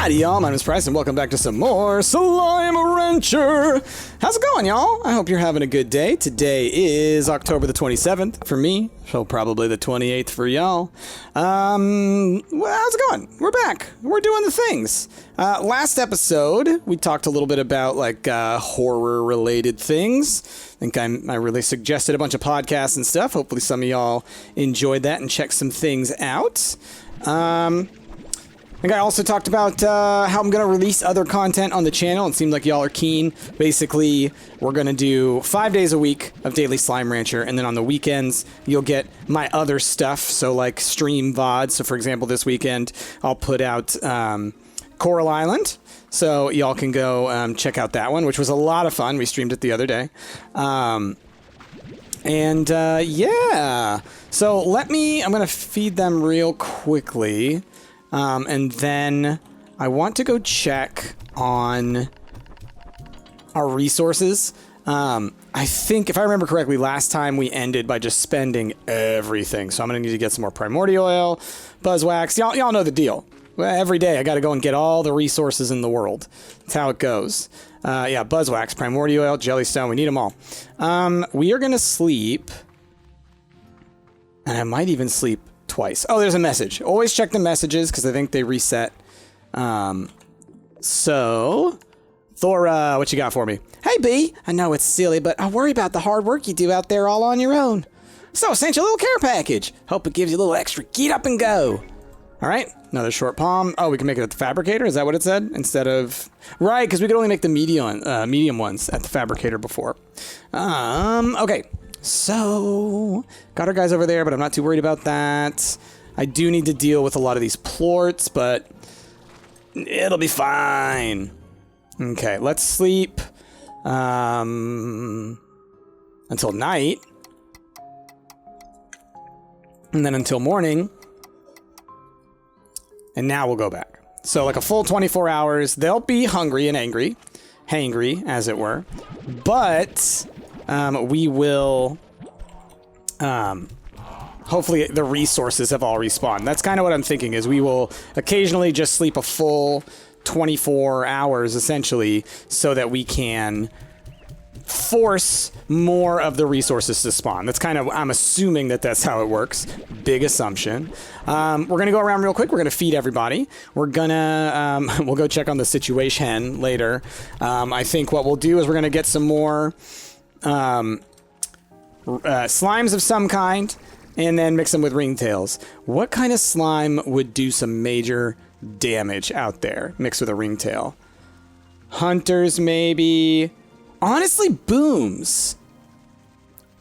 Alrighty, y'all, my name is Bryce, and welcome back to some more Slime Rancher. How's it going, y'all? I hope you're having a good day. Today is October the 27th for me, so probably the 28th for y'all. Well, how's it going? We're back. We're doing the things. Last episode, we talked a little bit about, like, horror-related things. I think I really suggested a bunch of podcasts and stuff. Hopefully some of y'all enjoyed that and checked some things out. I think I also talked about how I'm going to release other content on the channel. It seemed like y'all are keen. Basically, we're going to do 5 days a week of Daily Slime Rancher, and then on the weekends, you'll get my other stuff, so like stream VODs. So for example, this weekend, I'll put out Coral Island, so y'all can go check out that one, which was a lot of fun. We streamed it the other day. Yeah. So I'm going to feed them real quickly. And then I want to go check on our resources. I think, if I remember correctly, last time we ended by just spending everything. So I'm going to need to get some more primordial oil, buzzwax. Y'all know the deal. Every day I got to go and get all the resources in the world. That's how it goes. Yeah, buzzwax, primordial oil, jellystone. We need them all. We are going to sleep. And I might even sleep twice. Oh, there's a message. Always check the messages because I think they reset. So, Thora, what you got for me? Hey, B. I know it's silly, but I worry about the hard work you do out there all on your own. So, I sent you a little care package. Hope it gives you a little extra get up and go. All right, another short palm. Oh, we can make it at the fabricator. Is that what it said? Instead of... Right, because we could only make the medium ones at the fabricator before. Okay. So, got our guys over there, but I'm not too worried about that. I do need to deal with a lot of these plorts, but it'll be fine. Okay, let's sleep until night. And then until morning. And now we'll go back. So like a full 24 hours. They'll be hungry and angry. Hangry, as it were. But... we will, hopefully the resources have all respawned. That's kind of what I'm thinking, is we will occasionally just sleep a full 24 hours, essentially, so that we can force more of the resources to spawn. That's kind of, I'm assuming that that's how it works. Big assumption. We're going to go around real quick. We're going to feed everybody. We're going to, we'll go check on the situation later. I think what we'll do is we're going to get some more... slimes of some kind, and then mix them with ringtails. What kind of slime would do some major damage out there mixed with a ringtail? Hunters, maybe. Honestly, booms.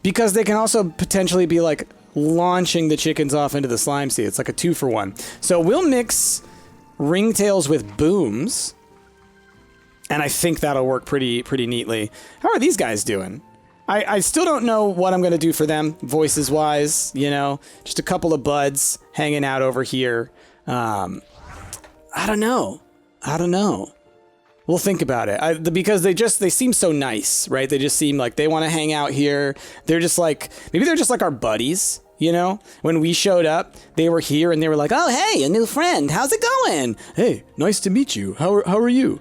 Because they can also potentially be like launching the chickens off into the slime sea. It's like a 2-for-1. So we'll mix ringtails with booms. And I think that'll work pretty neatly. How are these guys doing? I still don't know what I'm going to do for them, voices-wise, you know? Just a couple of buds hanging out over here. I don't know. We'll think about it. Because they seem so nice, right? They just seem like they want to hang out here. They're just like, maybe they're just like our buddies. You know, when we showed up, they were here and they were like, oh, hey, a new friend. How's it going? Hey, nice to meet you. How are you?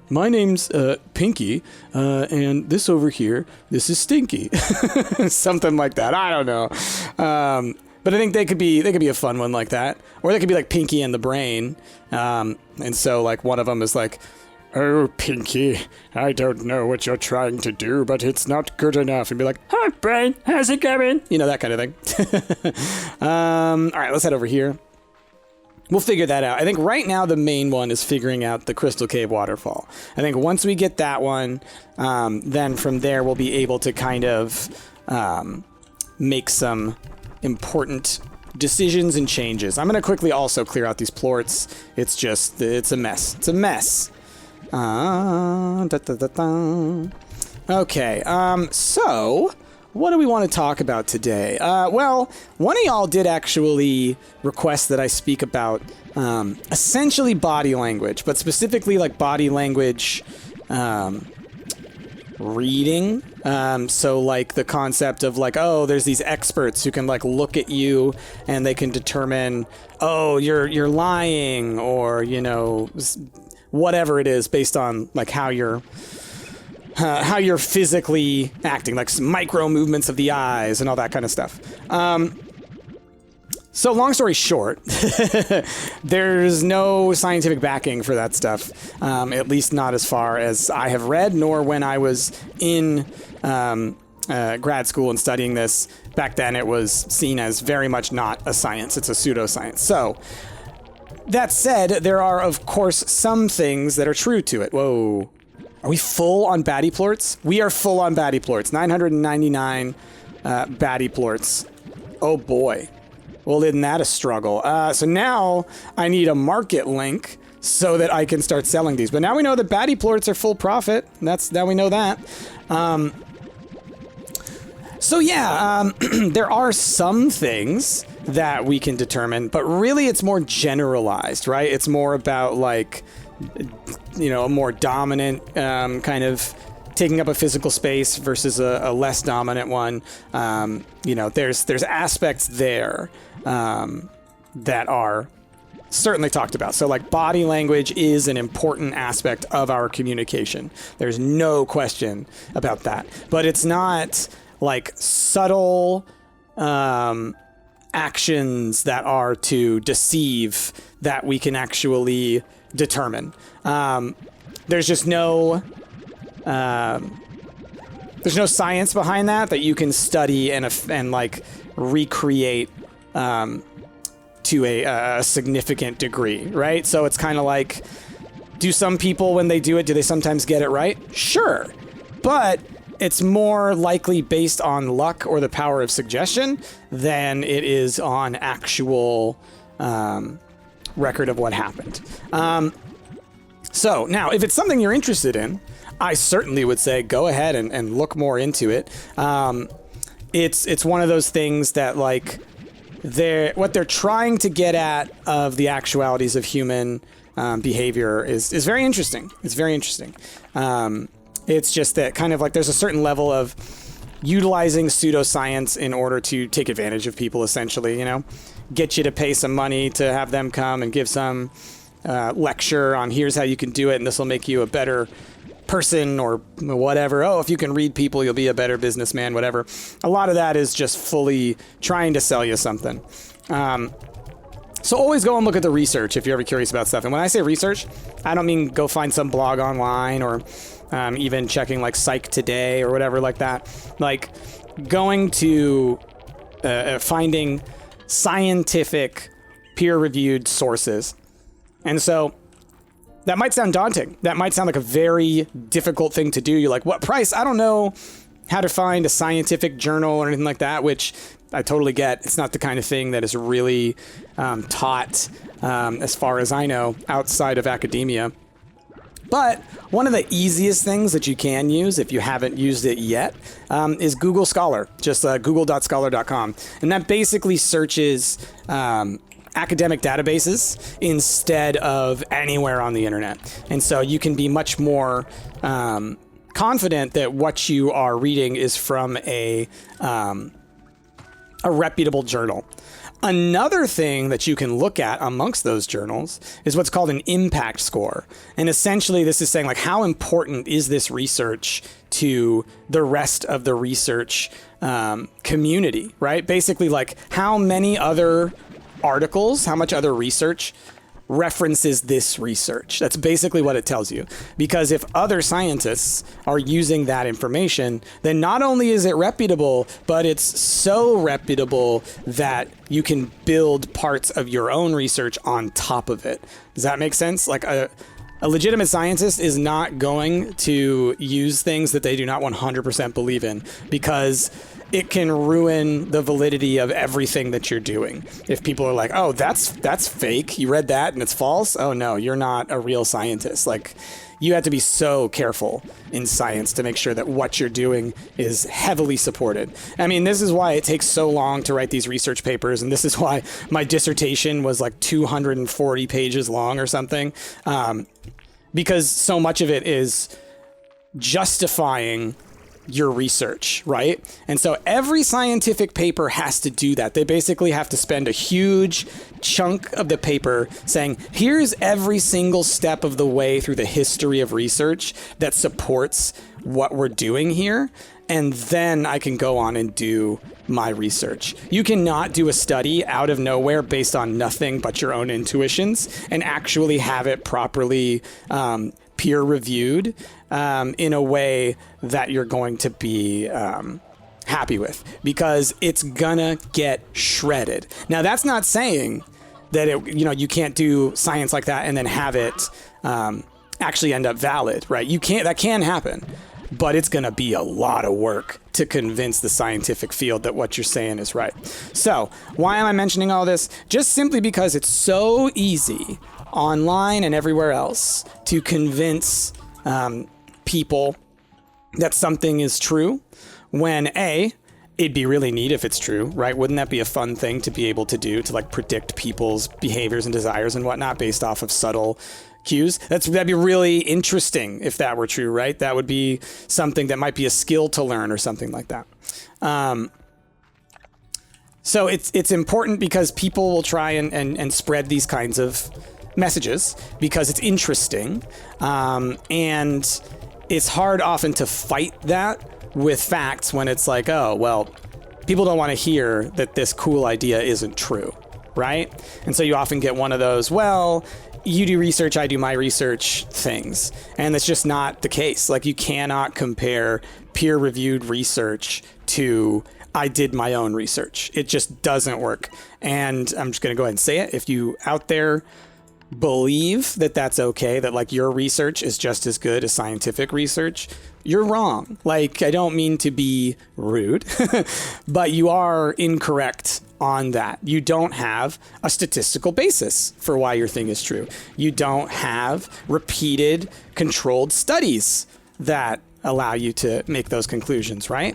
My name's Pinky, and this over here, this is Stinky. Something like that. I don't know. But I think they could be a fun one like that. Or they could be like Pinky and the Brain. And so like one of them is like, oh, Pinky, I don't know what you're trying to do, but it's not good enough. And be like, hi, Brain, how's it going? You know, that kind of thing. All right, let's head over here. We'll figure that out. I think right now the main one is figuring out the Crystal Cave waterfall. I think once we get that one, then from there we'll be able to kind of make some important decisions and changes. I'm going to quickly also clear out these plorts. It's a mess. It's a mess. Okay, so what do we want to talk about today? Well, one of y'all did actually request that I speak about essentially body language, but specifically like body language reading. So like the concept of like, oh, there's these experts who can like look at you and they can determine, oh, you're lying, or, you know, whatever it is based on like how you're physically acting, like some micro movements of the eyes and all that kind of stuff. So long story short, there's no scientific backing for that stuff, at least not as far as I have read, nor when I was in grad school and studying this. Back then it was seen as very much not a science, it's a pseudoscience. So that said, there are of course some things that are true to it. Whoa. Are we full on baddie plorts? We are full on baddie plorts. 999 baddie plorts. Oh boy. Well, isn't that a struggle? So now I need a market link so that I can start selling these. But now we know that baddie plorts are full profit. Now we know that. So yeah, there are some things that we can determine, but really it's more generalized, right? It's more about like, you know, a more dominant kind of taking up a physical space versus a less dominant one. You know, there's aspects there that are certainly talked about. So like body language is an important aspect of our communication. There's no question about that. But it's not like subtle actions that are to deceive that we can actually determine. There's just no there's no science behind that you can study and like recreate to a significant degree, right? So it's kind of like, do some people, when they do it, do they sometimes get it right? Sure. But it's more likely based on luck or the power of suggestion than it is on actual record of what happened. So now, if it's something you're interested in, I certainly would say go ahead and look more into it. It's one of those things that like what they're trying to get at of the actualities of human behavior is very interesting. It's very interesting. It's just that kind of like there's a certain level of utilizing pseudoscience in order to take advantage of people, essentially, you know, get you to pay some money to have them come and give some lecture on here's how you can do it and this will make you a better person or whatever. Oh, if you can read people, you'll be a better businessman, whatever. A lot of that is just fully trying to sell you something. So always go and look at the research if you're ever curious about stuff. And when I say research, I don't mean go find some blog online or even checking like Psych Today or whatever like that. Like going to finding scientific peer-reviewed sources. And so that might sound daunting. That might sound like a very difficult thing to do. You're like, what price? I don't know how to find a scientific journal or anything like that, which I totally get. It's not the kind of thing that is really taught, as far as I know, outside of academia. But one of the easiest things that you can use, if you haven't used it yet, is Google Scholar, just google.scholar.com. And that basically searches academic databases instead of anywhere on the internet. And so you can be much more confident that what you are reading is from a reputable journal. Another thing that you can look at amongst those journals is what's called an impact score. And essentially this is saying like, how important is this research to the rest of the research community, right? Basically like how many other articles, how much other research references this research. That's basically what it tells you. Because if other scientists are using that information, then not only is it reputable, but it's so reputable that you can build parts of your own research on top of it. Does that make sense? Like a legitimate scientist is not going to use things that they do not 100% believe in, because it can ruin the validity of everything that you're doing. If people are like, oh, that's fake. You read that and it's false. Oh no, you're not a real scientist. Like, you have to be so careful in science to make sure that what you're doing is heavily supported. I mean, this is why it takes so long to write these research papers. And this is why my dissertation was like 240 pages long or something. Because so much of it is justifying your research, right? And so every scientific paper has to do that. They basically have to spend a huge chunk of the paper saying, here's every single step of the way through the history of research that supports what we're doing here. And then I can go on and do my research. You cannot do a study out of nowhere based on nothing but your own intuitions and actually have it properly peer reviewed in a way that you're going to be happy with, because it's gonna get shredded. Now, that's not saying that you can't do science like that and then have it actually end up valid, right? That can happen, but it's gonna be a lot of work to convince the scientific field that what you're saying is right. So why am I mentioning all this? Just simply because it's so easy online and everywhere else to convince people that something is true, when it'd be really neat if it's true, right? Wouldn't that be a fun thing to be able to do, to like predict people's behaviors and desires and whatnot based off of subtle cues? That'd be really interesting if that were true, right? That would be something that might be a skill to learn or something like that. So it's important because people will try and spread these kinds of messages because it's interesting, and it's hard often to fight that with facts when it's like, oh, well, people don't want to hear that this cool idea isn't true, right? And so you often get one of those, well, you do research, I do my research things. And that's just not the case. Like, you cannot compare peer-reviewed research to I did my own research. It just doesn't work. And I'm just going to go ahead and say it. If you out there believe that that's okay, that like your research is just as good as scientific research, you're wrong. Like, I don't mean to be rude, but you are incorrect on that. You don't have a statistical basis for why your thing is true. You don't have repeated controlled studies that allow you to make those conclusions, right?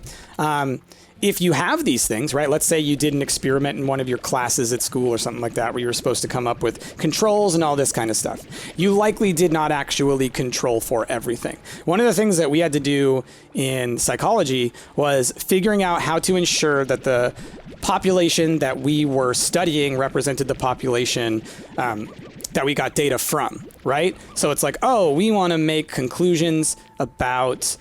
If you have these things, right, let's say you did an experiment in one of your classes at school or something like that where you were supposed to come up with controls and all this kind of stuff. You likely did not actually control for everything. One of the things that we had to do in psychology was figuring out how to ensure that the population that we were studying represented the population that we got data from, right? So it's like, oh, we want to make conclusions about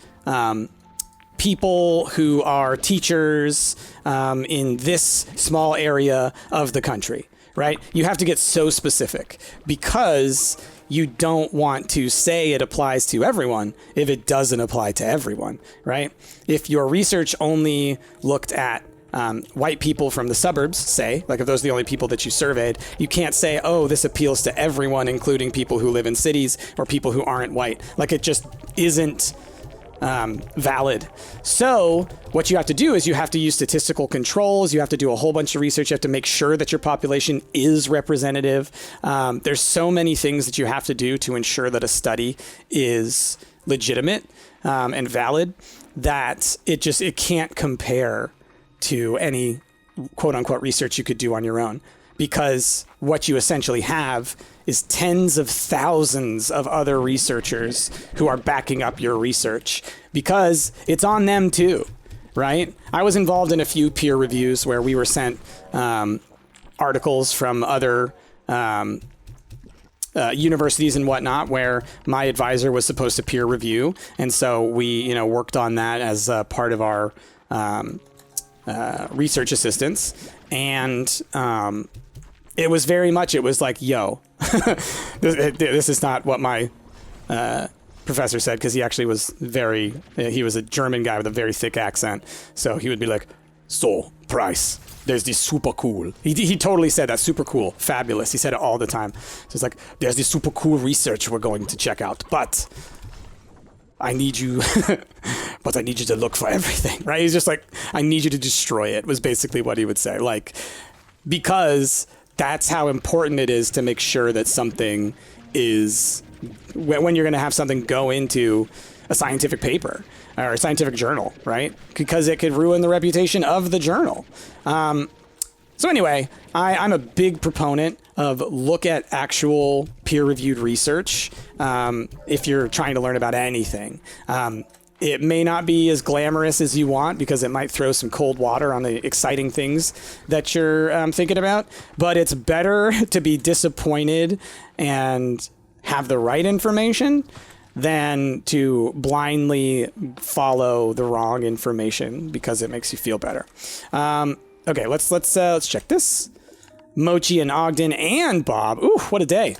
people who are teachers in this small area of the country, right? You have to get so specific because you don't want to say it applies to everyone if it doesn't apply to everyone, right? If your research only looked at white people from the suburbs, say, like if those are the only people that you surveyed, you can't say, oh, this appeals to everyone, including people who live in cities or people who aren't white. Like, it just isn't valid. So what you have to do is you have to use statistical controls. You have to do a whole bunch of research. You have to make sure that your population is representative. There's so many things that you have to do to ensure that a study is legitimate and valid that it can't compare to any quote unquote research you could do on your own, because what you essentially have is tens of thousands of other researchers who are backing up your research, because it's on them too, right? I was involved in a few peer reviews where we were sent articles from other universities and whatnot, where my advisor was supposed to peer review. And so we, worked on that as part of our research assistance. And it was very much, it was like, yo, this is not what my professor said, because he actually was he was a German guy with a very thick accent. So he would be like, so, Price, there's this super cool. He totally said that, super cool, fabulous. He said it all the time. So it's like, there's this super cool research we're going to check out, but I need you, but I need you to look for everything, right? He's just like, I need you to destroy it, was basically what he would say. Like, because that's how important it is to make sure that something is, when you're going to have something go into a scientific paper or a scientific journal, right? Because it could ruin the reputation of the journal. So anyway, I'm a big proponent of look at actual peer-reviewed research if you're trying to learn about anything. It may not be as glamorous as you want because it might throw some cold water on the exciting things that you're thinking about, but it's better to be disappointed and have the right information than to blindly follow the wrong information because it makes you feel better. Okay, let's check this. Mochi and Ogden and Bob. Ooh, what a day.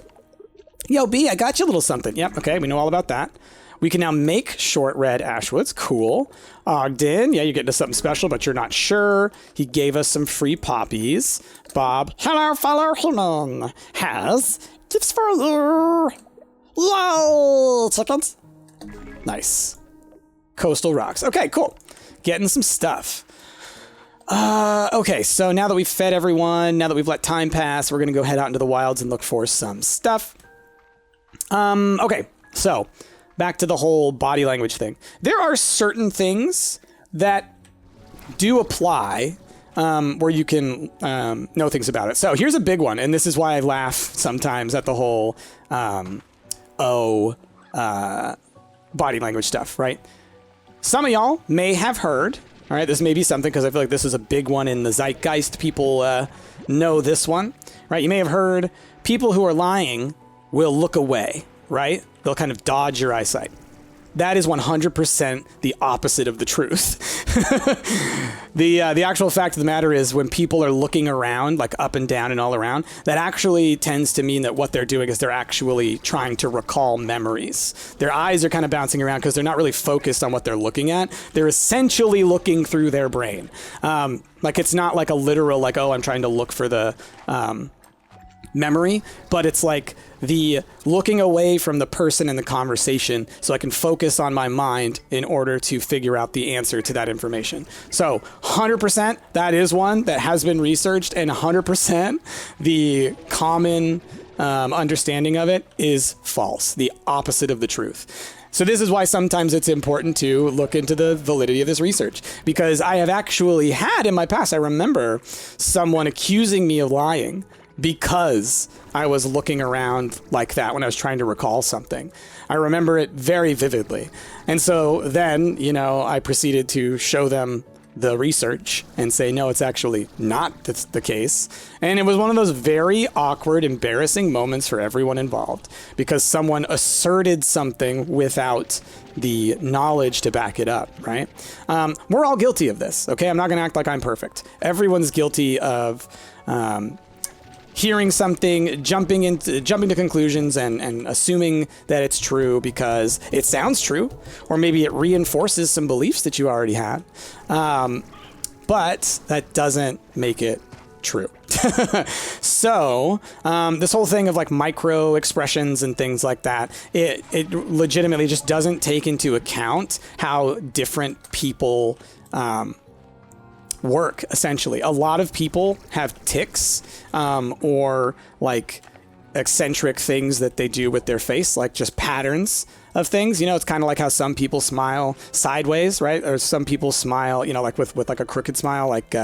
Yo, B, I got you a little something. Yep, okay, we know all about that. We can now make short red ashwoods. Cool. Ogden, yeah, you're getting to something special, but you're not sure. He gave us some free poppies. Bob, hello, fellow human, has gifts for you. Yay, chickens. Nice. Coastal rocks. Okay, cool. Getting some stuff. Okay, so now that we've fed everyone, now that we've let time pass, we're going to go head out into the wilds and look for some stuff. Okay, so back to the whole body language thing. There are certain things that do apply where you can know things about it. So here's a big one, and this is why I laugh sometimes at the whole body language stuff, right? Some of y'all may have heard, all right, this may be something because I feel like this is a big one in the zeitgeist. People know this one, right? You may have heard people who are lying will look away, right? They'll kind of dodge your eyesight. That is 100% the opposite of the truth. The actual fact of the matter is when people are looking around, like up and down and all around, that actually tends to mean that what they're doing is they're actually trying to recall memories. Their eyes are kind of bouncing around because they're not really focused on what they're looking at. They're essentially looking through their brain. Like it's not like a literal, like, oh, I'm trying to look for the memory, but it's like the looking away from the person in the conversation so I can focus on my mind in order to figure out the answer to that information. So 100% that is one that has been researched, and 100% the common understanding of it is false, the opposite of the truth. So this is why sometimes it's important to look into the validity of this research, because I have actually had in my past, I remember someone accusing me of lying because I was looking around like that when I was trying to recall something. I remember it very vividly. And so then, you know, I proceeded to show them the research and say, no, it's actually not the case. And it was one of those very awkward, embarrassing moments for everyone involved because someone asserted something without the knowledge to back it up, right? We're all guilty of this, okay? I'm not going to act like I'm perfect. Everyone's guilty of hearing something, jumping to conclusions and assuming that it's true because it sounds true, or maybe it reinforces some beliefs that you already had. But that doesn't make it true. So this whole thing of like micro expressions and things like that, it legitimately just doesn't take into account how different people work, essentially. A lot of people have tics or like eccentric things that they do with their face, like just patterns of things. You know, it's kind of like how some people smile sideways, right? Or some people smile, you know, like with like a crooked smile, like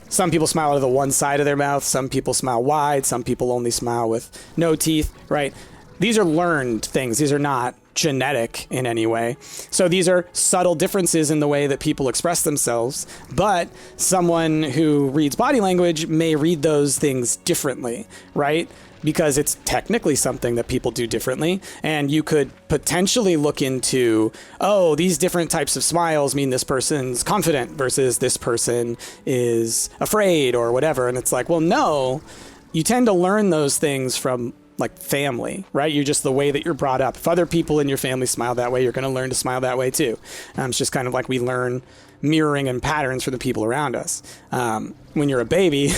some people smile out of the one side of their mouth, some people smile wide, some people only smile with no teeth, right? These are learned things. These are not genetic in any way. So these are subtle differences in the way that people express themselves, but someone who reads body language may read those things differently, right? Because it's technically something that people do differently. And you could potentially look into, oh, these different types of smiles mean this person's confident versus this person is afraid or whatever. And it's like, well, no, you tend to learn those things from like family, right? You're just the way that you're brought up. If other people in your family smile that way, you're going to learn to smile that way too. It's just kind of like we learn mirroring and patterns from the people around us. When you're a baby,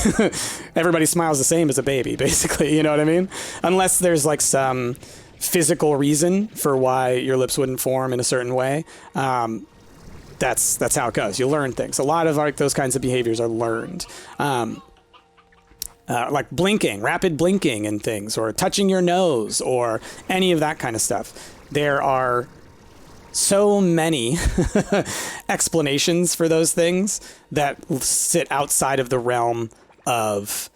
everybody smiles the same as a baby, basically. You know what I mean? Unless there's like some physical reason for why your lips wouldn't form in a certain way. That's how it goes. You learn things. A lot of like those kinds of behaviors are learned. Like blinking, rapid blinking and things, or touching your nose, or any of that kind of stuff. There are so many explanations for those things that sit outside of the realm of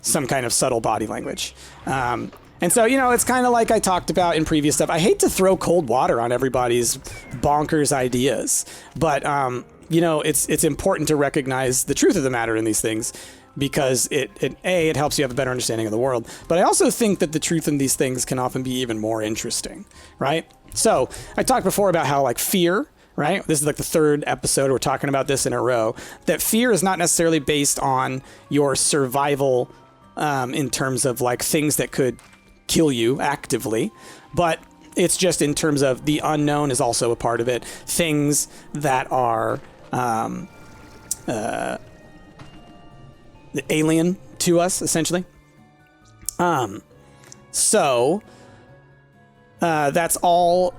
some kind of subtle body language. And so, you know, it's kind of like I talked about in previous stuff. I hate to throw cold water on everybody's bonkers ideas, but, you know, it's important to recognize the truth of the matter in these things, because it helps you have a better understanding of the world. But I also think that the truth in these things can often be even more interesting, right? So I talked before about how, like, fear, right? This is like the third episode we're talking about this in a row, that fear is not necessarily based on your survival in terms of like things that could kill you actively, but it's just in terms of the unknown is also a part of it. Things that are alien to us, essentially. So that's all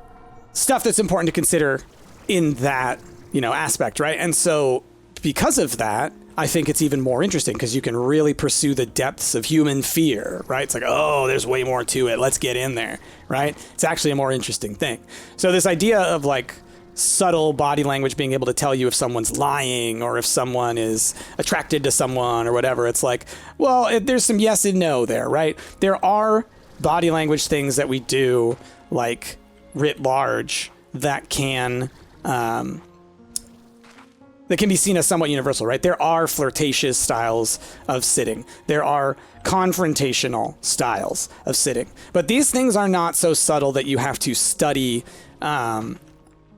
stuff that's important to consider in that, you know, aspect, right? And so because of that, I think it's even more interesting because you can really pursue the depths of human fear, right? It's like, oh, there's way more to it. Let's get in there, right? It's actually a more interesting thing. So this idea of like subtle body language being able to tell you if someone's lying or if someone is attracted to someone or whatever, it's like, well, there's some yes and no there, right? There are body language things that we do, like writ large, that can be seen as somewhat universal, right? There are flirtatious styles of sitting. There are confrontational styles of sitting. But these things are not so subtle that you have to study, you have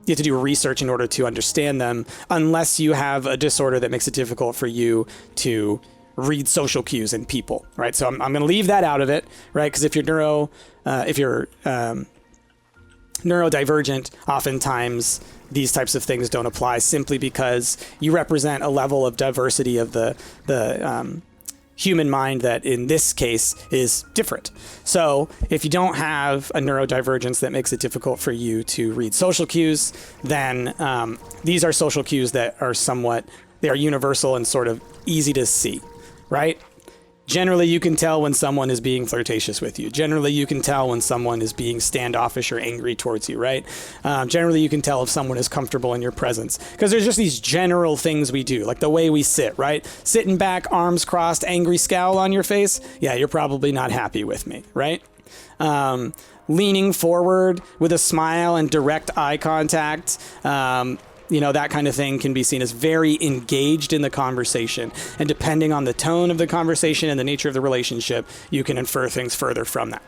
to do research in order to understand them, unless you have a disorder that makes it difficult for you to read social cues in people, right? So I'm going to leave that out of it, right? Because if you're neurodivergent, oftentimes these types of things don't apply simply because you represent a level of diversity of the human mind that in this case is different. So if you don't have a neurodivergence that makes it difficult for you to read social cues, then these are social cues that are they are universal and sort of easy to see, right? Generally, you can tell when someone is being flirtatious with you. Generally, you can tell when someone is being standoffish or angry towards you, right? Generally, you can tell if someone is comfortable in your presence. Because there's just these general things we do, like the way we sit, right? Sitting back, arms crossed, angry scowl on your face. Yeah, you're probably not happy with me, right? Leaning forward with a smile and direct eye contact. You know, that kind of thing can be seen as very engaged in the conversation. And depending on the tone of the conversation and the nature of the relationship, you can infer things further from that.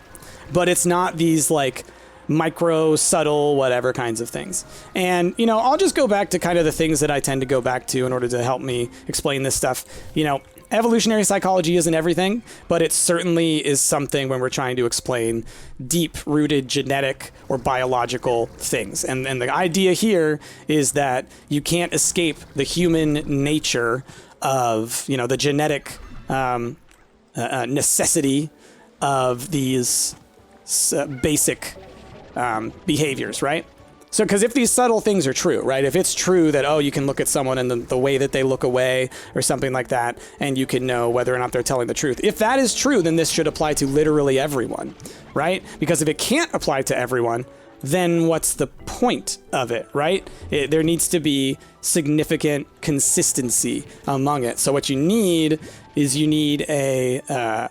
But it's not these like micro, subtle, whatever kinds of things. And, you know, I'll just go back to kind of the things that I tend to go back to in order to help me explain this stuff. You know, evolutionary psychology isn't everything, but it certainly is something when we're trying to explain deep-rooted genetic or biological things. And the idea here is that you can't escape the human nature of, you know, the genetic necessity of these basic behaviors, right? So, because if these subtle things are true, right? If it's true that, oh, you can look at someone and the way that they look away or something like that, and you can know whether or not they're telling the truth. If that is true, then this should apply to literally everyone, right? Because if it can't apply to everyone, then what's the point of it, right? There needs to be significant consistency among it. So what you need is a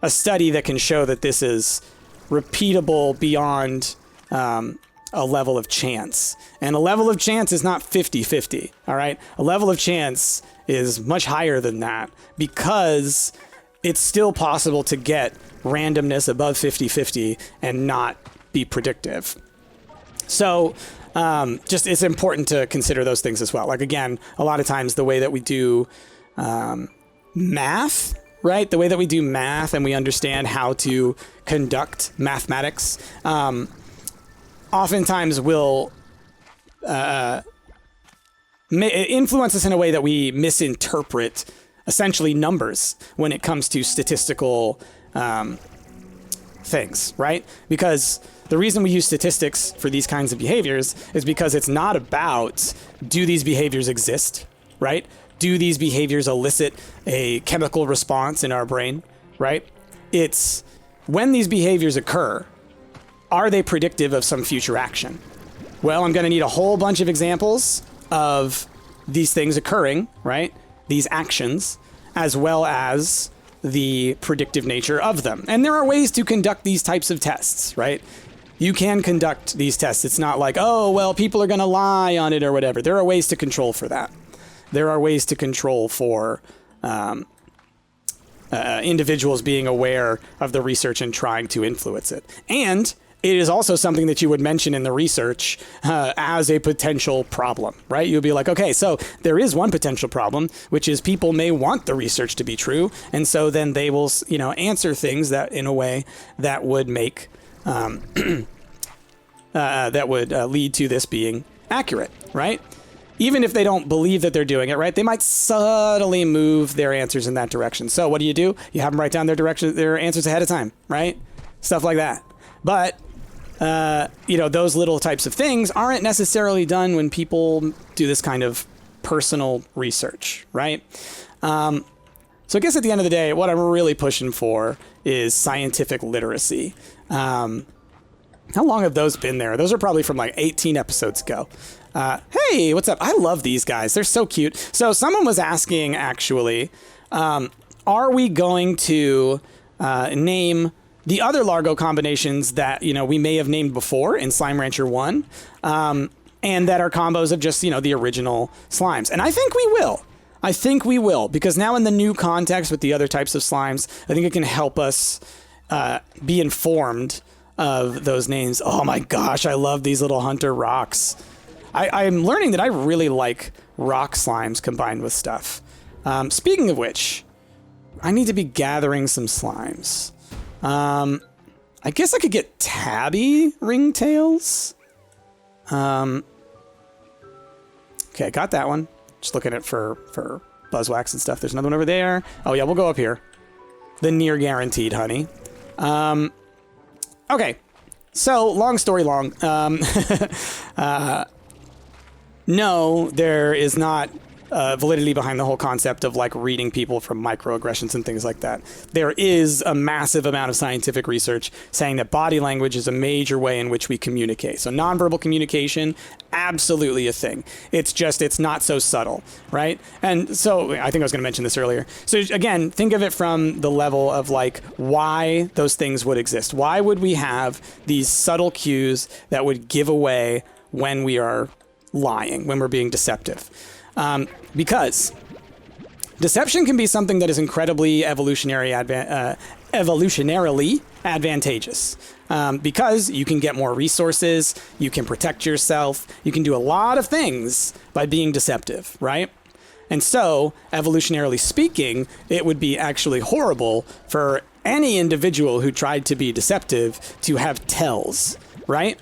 study that can show that this is repeatable beyond a level of chance. And a level of chance is not 50-50, all right? A level of chance is much higher than that because it's still possible to get randomness above 50-50 and not be predictive. So just it's important to consider those things as well. Like, again, a lot of times the way that we do math, right? The way that we do math and we understand how to conduct mathematics, oftentimes will influence us in a way that we misinterpret essentially numbers when it comes to statistical things, right? Because the reason we use statistics for these kinds of behaviors is because it's not about, do these behaviors exist, right? Do these behaviors elicit a chemical response in our brain, right? It's when these behaviors occur, are they predictive of some future action? Well, I'm going to need a whole bunch of examples of these things occurring, right? These actions, as well as the predictive nature of them. And there are ways to conduct these types of tests, right? You can conduct these tests. It's not like, oh, well, people are going to lie on it or whatever. There are ways to control for that. There are ways to control for individuals being aware of the research and trying to influence it. And it is also something that you would mention in the research as a potential problem, right? You'd be like, okay, so there is one potential problem, which is people may want the research to be true. And so then they will, answer things that in a way that would make, that would lead to this being accurate, right? Even if they don't believe that they're doing it right, they might subtly move their answers in that direction. So what do? You have them write down their answers ahead of time, right? Stuff like that. But those little types of things aren't necessarily done when people do this kind of personal research, right? So I guess at the end of the day, what I'm really pushing for is scientific literacy. How long have those been there? Those are probably from like 18 episodes ago. Hey, what's up? I love these guys. They're so cute. So someone was asking, actually, are we going to name the other Largo combinations that, we may have named before in Slime Rancher 1, and that are combos of just, the original slimes? And I think we will. I think we will, because now in the new context with the other types of slimes, I think it can help us be informed of those names. Oh my gosh, I love these little hunter rocks. I'm learning that I really like rock slimes combined with stuff. Speaking of which, I need to be gathering some slimes. I guess I could get tabby ringtails. Okay, got that one. Just looking at for buzzwax and stuff. There's another one over there. Oh yeah, we'll go up here. The near guaranteed honey. Okay, so long story long. No, there is not validity behind the whole concept of like reading people from microaggressions and things like that. There is a massive amount of scientific research saying that body language is a major way in which we communicate. So nonverbal communication, absolutely a thing. It's not so subtle, right? And so I think I was going to mention this earlier. So again, think of it from the level of like why those things would exist. Why would we have these subtle cues that would give away when we are lying, when we're being deceptive? Because deception can be something that is incredibly evolutionarily advantageous. Because you can get more resources, you can protect yourself, you can do a lot of things by being deceptive, right? And so, evolutionarily speaking, it would be actually horrible for any individual who tried to be deceptive to have tells, right?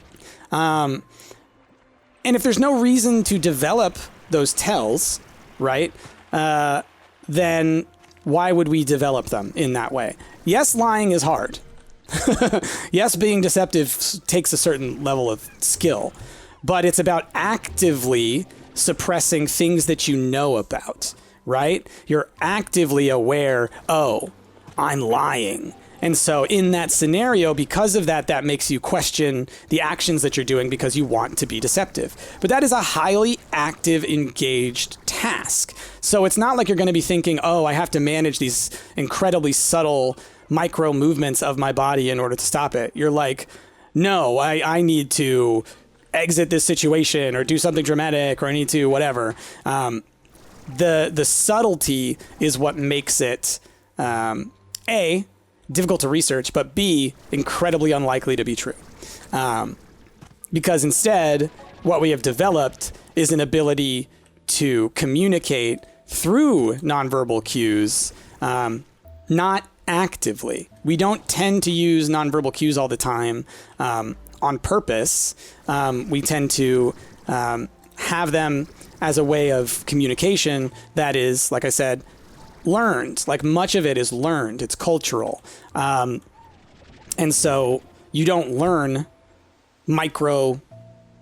And if there's no reason to develop those tells, right, then why would we develop them in that way? Yes, lying is hard. Yes, being deceptive takes a certain level of skill, but it's about actively suppressing things that you know about, right? You're actively aware, oh, I'm lying. And so in that scenario, because of that, that makes you question the actions that you're doing because you want to be deceptive. But that is a highly active, engaged task. So it's not like you're going to be thinking, oh, I have to manage these incredibly subtle micro movements of my body in order to stop it. You're like, no, I need to exit this situation or do something dramatic, or I need to whatever. The subtlety is what makes it, A, difficult to research, but B, incredibly unlikely to be true. Because instead, what we have developed is an ability to communicate through nonverbal cues, not actively. We don't tend to use nonverbal cues all the time on purpose. We tend to have them as a way of communication that is, like I said, learned. Like much of it is learned. It's cultural. And so you don't learn micro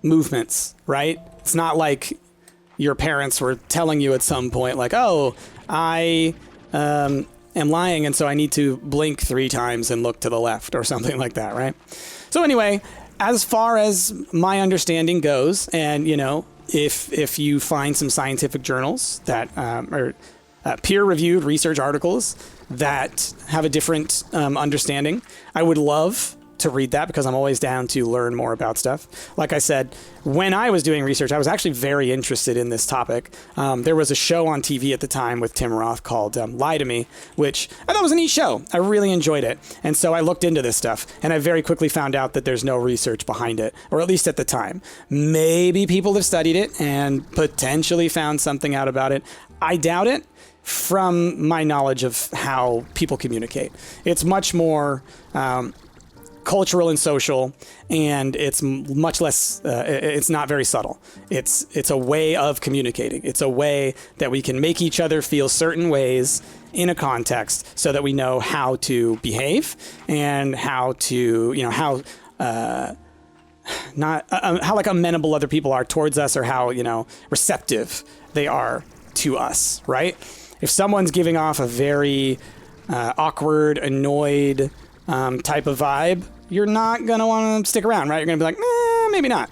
movements, right? It's not like your parents were telling you at some point like, oh, I am lying, and so I need to blink 3 times and look to the left or something like that, right? So anyway, as far as my understanding goes, and, if you find some scientific journals that are peer-reviewed research articles that have a different understanding. I would love to read that because I'm always down to learn more about stuff. Like I said, when I was doing research, I was actually very interested in this topic. There was a show on TV at the time with Tim Roth called Lie to Me, which I thought was a neat show. I really enjoyed it. And so I looked into this stuff, and I very quickly found out that there's no research behind it, or at least at the time. Maybe people have studied it and potentially found something out about it. I doubt it from my knowledge of how people communicate. It's much more cultural and social, and it's much less, it's not very subtle. It's a way of communicating. It's a way that we can make each other feel certain ways in a context so that we know how to behave and how to, how like amenable other people are towards us, or how, receptive they are to us, right? If someone's giving off a very awkward, annoyed type of vibe, you're not going to want to stick around, right? You're going to be like, maybe not.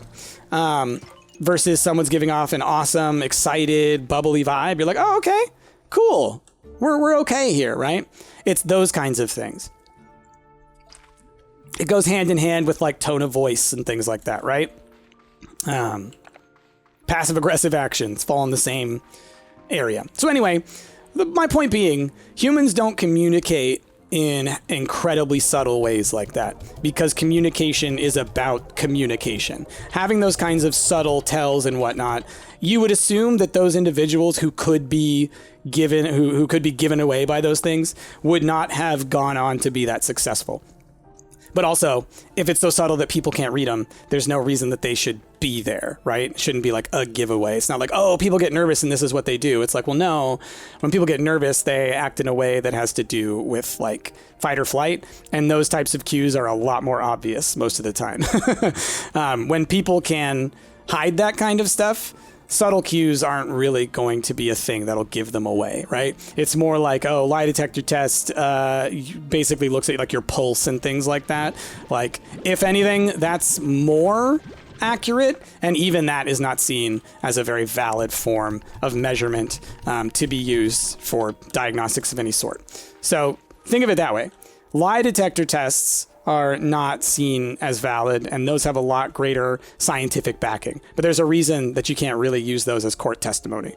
Versus someone's giving off an awesome, excited, bubbly vibe. You're like, oh, okay, cool. We're okay here, right? It's those kinds of things. It goes hand in hand with like tone of voice and things like that, right? Passive aggressive actions fall in the same area. So anyway, my point being, humans don't communicate in incredibly subtle ways like that, because communication is about communication. Having those kinds of subtle tells and whatnot, you would assume that those individuals who could be given who could be given away by those things would not have gone on to be that successful. But also, if it's so subtle that people can't read them, there's no reason that they should be there, right? It shouldn't be like a giveaway. It's not like, oh, people get nervous and this is what they do. It's like, well, no, when people get nervous, they act in a way that has to do with like fight or flight. And those types of cues are a lot more obvious most of the time. When people can hide that kind of stuff, subtle cues aren't really going to be a thing that'll give them away, right? It's more like, oh, lie detector test basically looks at like your pulse and things like that. Like, if anything, that's more accurate, and even that is not seen as a very valid form of measurement to be used for diagnostics of any sort. So think of it that way. Lie detector tests are not seen as valid, and those have a lot greater scientific backing. But there's a reason that you can't really use those as court testimony,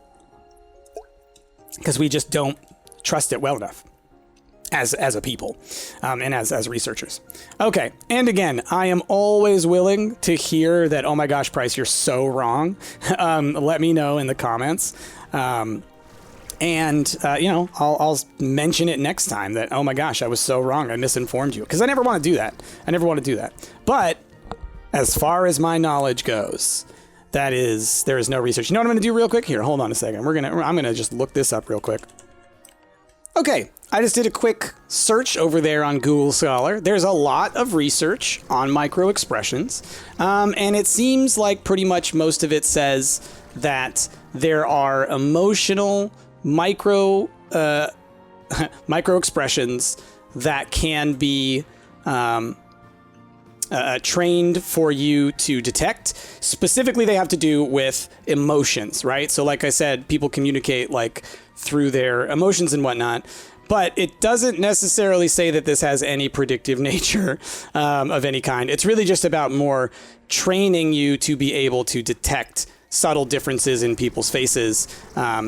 because we just don't trust it well enough as a people and as researchers. Okay, and again, I am always willing to hear that, oh my gosh, Price, you're so wrong. Let me know in the comments. I'll mention it next time that, oh my gosh, I was so wrong. I misinformed you. Because I never want to do that. But as far as my knowledge goes, there is no research. You know what I'm going to do real quick? Here, hold on a second. I'm going to just look this up real quick. Okay, I just did a quick search over there on Google Scholar. There's a lot of research on microexpressions, and it seems like pretty much most of it says that there are emotional micro expressions that can be trained for you to detect. Specifically, they have to do with emotions, right? So like I said, people communicate like through their emotions and whatnot, but it doesn't necessarily say that this has any predictive nature of any kind. It's really just about more training you to be able to detect subtle differences in people's faces,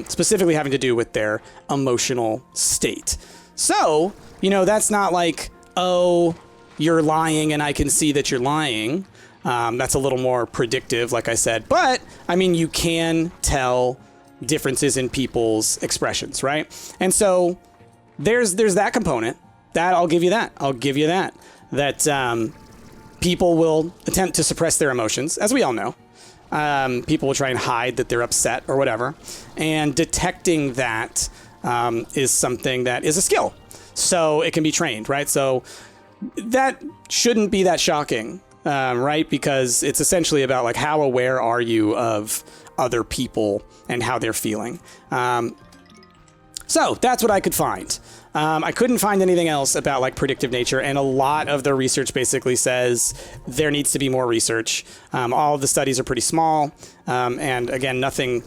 specifically having to do with their emotional state. So, that's not like, oh, you're lying and I can see that you're lying. That's a little more predictive, like I said. But, you can tell differences in people's expressions, right? And so there's that component. I'll give you that. That people will attempt to suppress their emotions, as we all know. People will try and hide that they're upset or whatever. And detecting that is something that is a skill. So it can be trained, right? So that shouldn't be that shocking, right? Because it's essentially about like, how aware are you of other people and how they're feeling? So that's what I could find. I couldn't find anything else about like predictive nature, and a lot of the research basically says there needs to be more research. All of the studies are pretty small, and again, nothing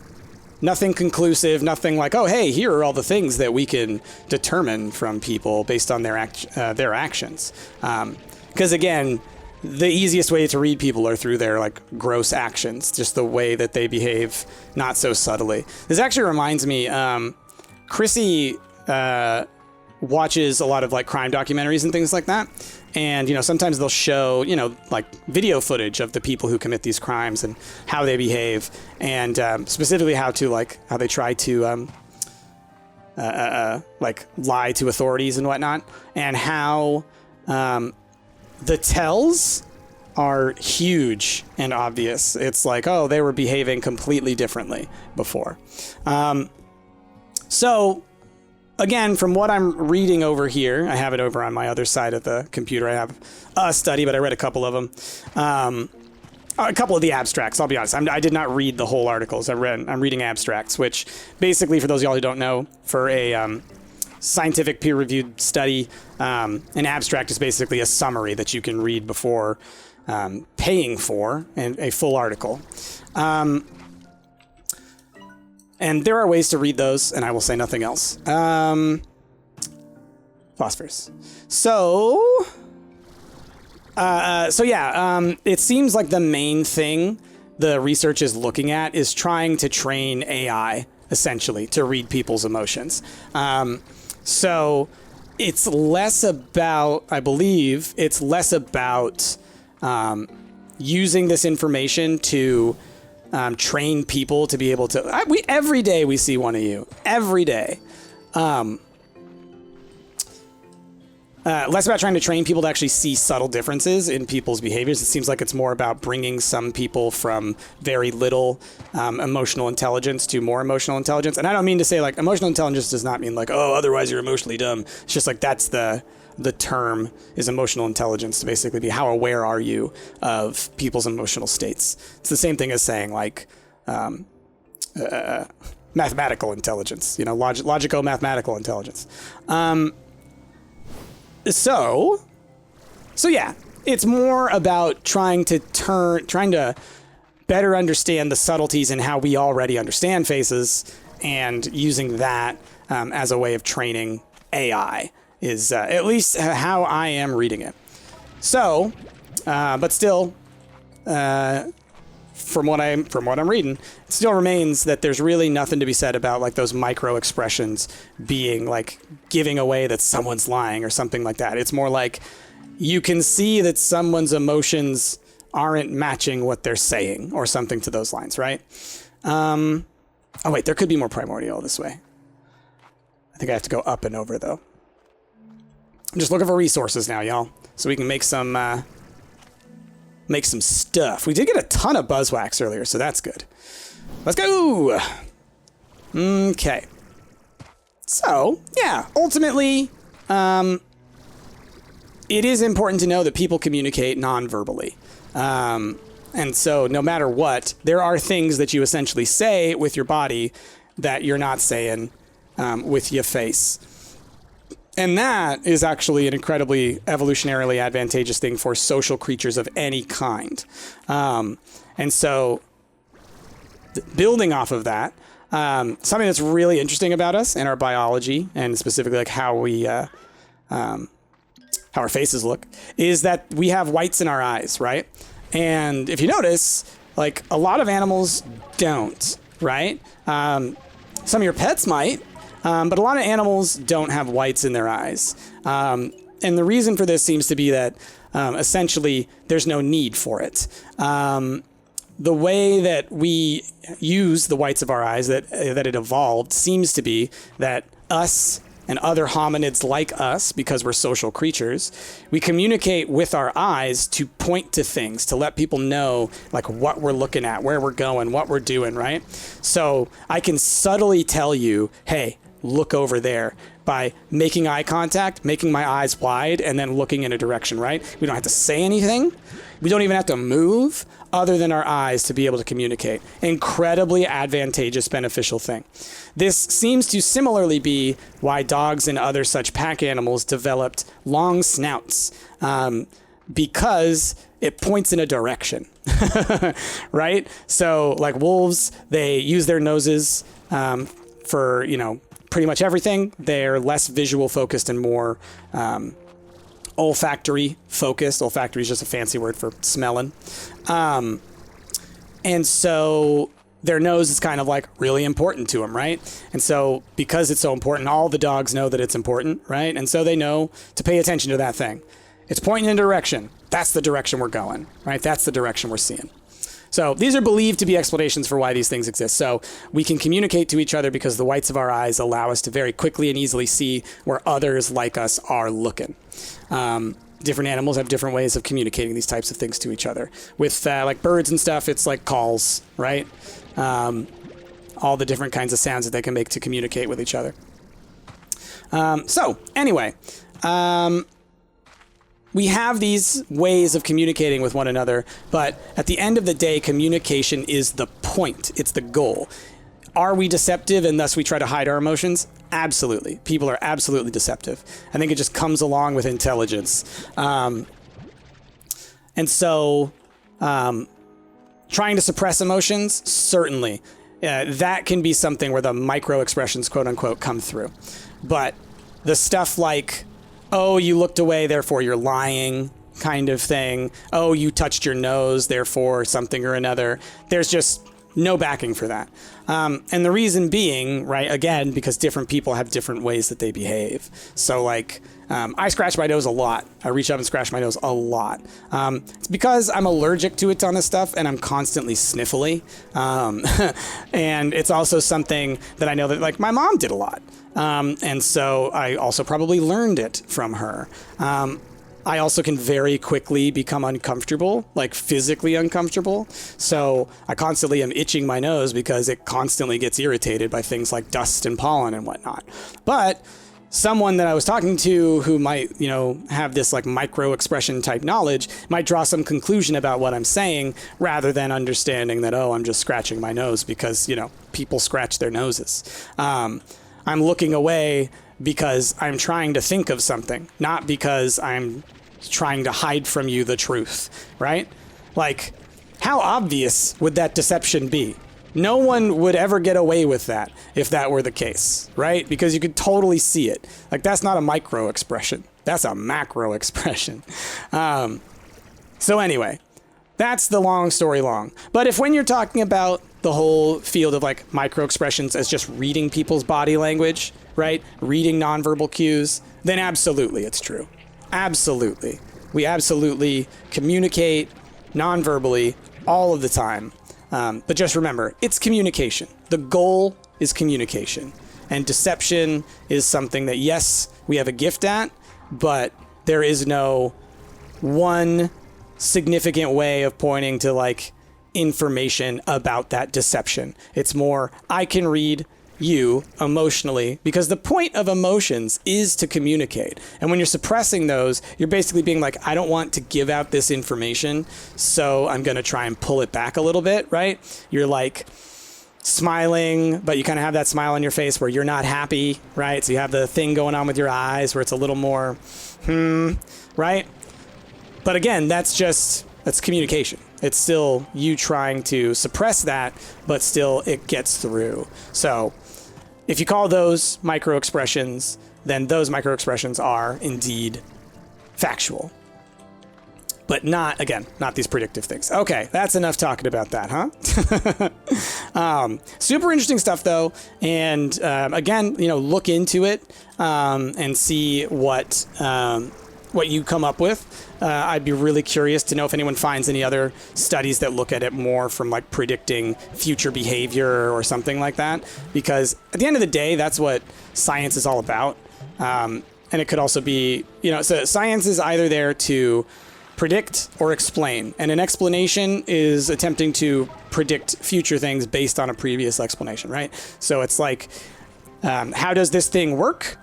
nothing conclusive, nothing like, oh, hey, here are all the things that we can determine from people based on their actions. Because again, the easiest way to read people are through their like gross actions, just the way that they behave, not so subtly. This actually reminds me, Chrissy watches a lot of like crime documentaries and things like that. And, you know, sometimes they'll show, you know, like video footage of the people who commit these crimes and how they behave, and specifically how they try to like lie to authorities and whatnot, and how the tells are huge and obvious. It's like, oh, they were behaving completely differently before. So again, from what I'm reading over here, I have it over on my other side of the computer. I have a study, but I read a couple of them. A couple of the abstracts, I'll be honest. I did not read the whole articles. I'm reading abstracts, which basically, for those of y'all who don't know, for a scientific peer-reviewed study, an abstract is basically a summary that you can read before paying for a full article. And there are ways to read those, and I will say nothing else. Phosphorus. So yeah, it seems like the main thing the research is looking at is trying to train AI, essentially, to read people's emotions. So it's less about, I believe, it's less about using this information to train people to be able to... every day we see one of you. Every day. Less about trying to train people to actually see subtle differences in people's behaviors. It seems like it's more about bringing some people from very little emotional intelligence to more emotional intelligence. And I don't mean to say, like, emotional intelligence does not mean like, oh, otherwise you're emotionally dumb. It's just like that's the term is emotional intelligence, to basically be how aware are you of people's emotional states. It's the same thing as saying like mathematical intelligence, you know, logico-mathematical intelligence. So yeah, it's more about trying to better understand the subtleties in how we already understand faces, and using that as a way of training AI is at least how I am reading it. So, but still, from what I'm reading, it still remains that there's really nothing to be said about like those micro expressions being like giving away that someone's lying or something like that. It's more like you can see that someone's emotions aren't matching what they're saying or something to those lines, right? Oh wait, there could be more primordial this way. I think I have to go up and over though. I'm just looking for resources now, y'all, so we can make some stuff. We did get a ton of buzzwax earlier, so that's good. Let's go! Okay. So, yeah, ultimately, it is important to know that people communicate non-verbally. And so, no matter what, there are things that you essentially say with your body that you're not saying with your face. And that is actually an incredibly evolutionarily advantageous thing for social creatures of any kind. And so, building off of that, something that's really interesting about us and our biology, and specifically like how we, how our faces look, is that we have whites in our eyes, right? And if you notice, like a lot of animals don't, right? Some of your pets might. But a lot of animals don't have whites in their eyes. And the reason for this seems to be that essentially there's no need for it. The way that we use the whites of our eyes, that it evolved, seems to be that us and other hominids like us, because we're social creatures, we communicate with our eyes to point to things, to let people know like what we're looking at, where we're going, what we're doing, right? So I can subtly tell you, hey, look over there, by making eye contact, making my eyes wide, and then looking in a direction, right? We don't have to say anything. We don't even have to move other than our eyes to be able to communicate. Incredibly advantageous, beneficial thing. This seems to similarly be why dogs and other such pack animals developed long snouts, because it points in a direction, right? So like wolves, they use their noses for, you know, pretty much everything. They're less visual focused and more olfactory focused. Olfactory is just a fancy word for smelling. And so their nose is kind of like really important to them, right? And so because it's so important, all the dogs know that it's important, right? And so they know to pay attention to that thing. It's pointing in a direction. That's the direction we're going, right? That's the direction we're seeing. So these are believed to be explanations for why these things exist. So we can communicate to each other because the whites of our eyes allow us to very quickly and easily see where others like us are looking. Different animals have different ways of communicating these types of things to each other. With like birds and stuff, it's like calls, right? All the different kinds of sounds that they can make to communicate with each other. So anyway, we have these ways of communicating with one another, but at the end of the day, communication is the point. It's the goal. Are we deceptive and thus we try to hide our emotions? Absolutely. People are absolutely deceptive. I think it just comes along with intelligence. And so trying to suppress emotions, certainly. That can be something where the micro expressions, quote unquote, come through. But the stuff like, oh, you looked away, therefore you're lying, kind of thing. Oh, you touched your nose, therefore something or another. There's just no backing for that. And the reason being, right, again, because different people have different ways that they behave. So like, I scratch my nose a lot. I reach up and scratch my nose a lot. It's because I'm allergic to a ton of stuff and I'm constantly sniffly. And it's also something that I know that like my mom did a lot. And so I also probably learned it from her. I also can very quickly become uncomfortable, like physically uncomfortable. So I constantly am itching my nose because it constantly gets irritated by things like dust and pollen and whatnot. But someone that I was talking to who might, you know, have this like micro expression type knowledge might draw some conclusion about what I'm saying rather than understanding that, oh, I'm just scratching my nose because, you know, people scratch their noses. I'm looking away because I'm trying to think of something, not because I'm trying to hide from you the truth, right? Like, how obvious would that deception be? No one would ever get away with that if that were the case, right? Because you could totally see it. Like, that's not a micro expression. That's a macro expression. So anyway, that's the long story long. But if when you're talking about the whole field of like micro expressions as just reading people's body language, right? Reading nonverbal cues, then absolutely it's true. Absolutely. We absolutely communicate nonverbally all of the time. But just remember, it's communication. The goal is communication. And deception is something that, yes, we have a gift at, but there is no one significant way of pointing to like information about that deception. It's more, I can read you emotionally, because the point of emotions is to communicate. And when you're suppressing those, you're basically being like, I don't want to give out this information, so I'm going to try and pull it back a little bit, right? You're like smiling, but you kind of have that smile on your face where you're not happy, right? So you have the thing going on with your eyes where it's a little more, right? But again, that's communication. It's still you trying to suppress that, but still it gets through. So if you call those micro expressions, then those micro expressions are indeed factual. But not these predictive things. Okay, that's enough talking about that, huh? Super interesting stuff, though. And again, look into it and see what you come up with. I'd be really curious to know if anyone finds any other studies that look at it more from like predicting future behavior or something like that. Because at the end of the day, that's what science is all about. And it could also be, so science is either there to predict or explain. And an explanation is attempting to predict future things based on a previous explanation, right? So it's like, how does this thing work?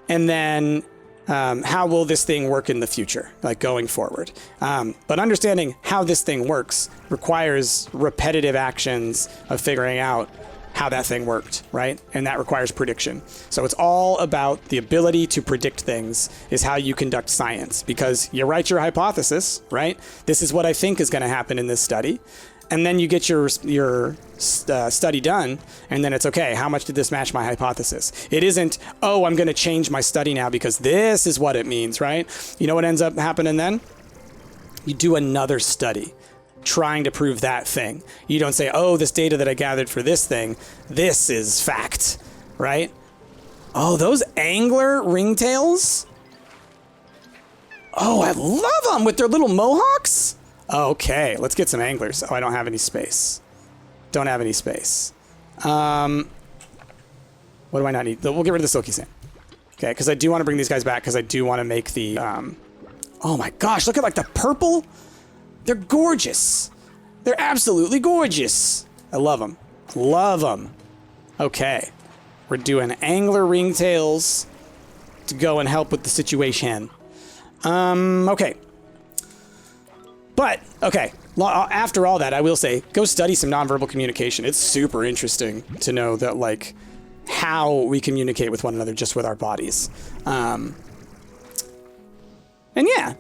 And then how will this thing work in the future, like going forward? But understanding how this thing works requires repetitive actions of figuring out how that thing worked, right? And that requires prediction. So it's all about the ability to predict things is how you conduct science, because you write your hypothesis, right? This is what I think is going to happen in this study. and then you get your study done, and then it's okay, how much did this match my hypothesis? It isn't, oh, I'm going to change my study now because this is what it means, right? You know what ends up happening then? You do another study trying to prove that thing. You don't say, oh, this data that I gathered for this thing, this is fact, right? Oh, those angler ringtails? Oh, I love them with their little mohawks. Okay, let's get some anglers. Oh, I don't have any space. Don't have any space. What do I not need? We'll get rid of the silky sand. Okay, because I do want to bring these guys back because I do want to make the... oh my gosh, look at like the purple. They're gorgeous. They're absolutely gorgeous. I love them. Love them. Okay. We're doing angler ringtails to go and help with the situation. Okay. But, okay, after all that, I will say, go study some nonverbal communication. It's super interesting to know that, like, how we communicate with one another just with our bodies. And yeah,